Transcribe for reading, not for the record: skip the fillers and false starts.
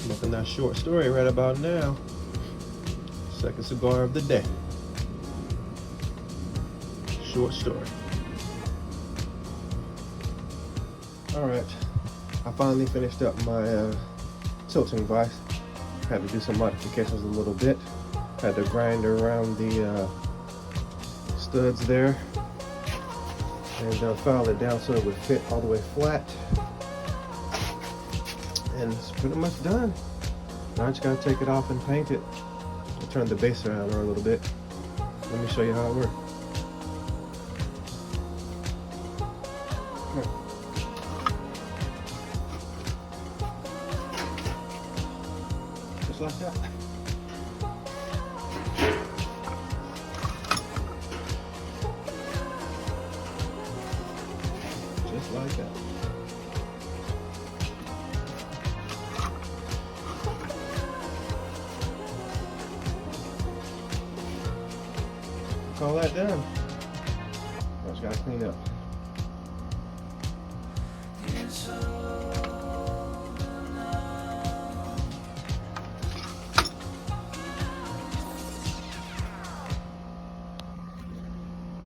Smoking that short story right about now. Second cigar of the day. Short story. Alright, I finally finished up my tilting vise. Had to do some modifications a little bit. Had to grind around the studs there and file it down so it would fit all the way flat. And it's pretty much done. Now I just gotta take it off and paint it. I'll turn the base around a little bit. Let me show you how it works. Just like that. Just like that. Call that done. I just gotta clean up.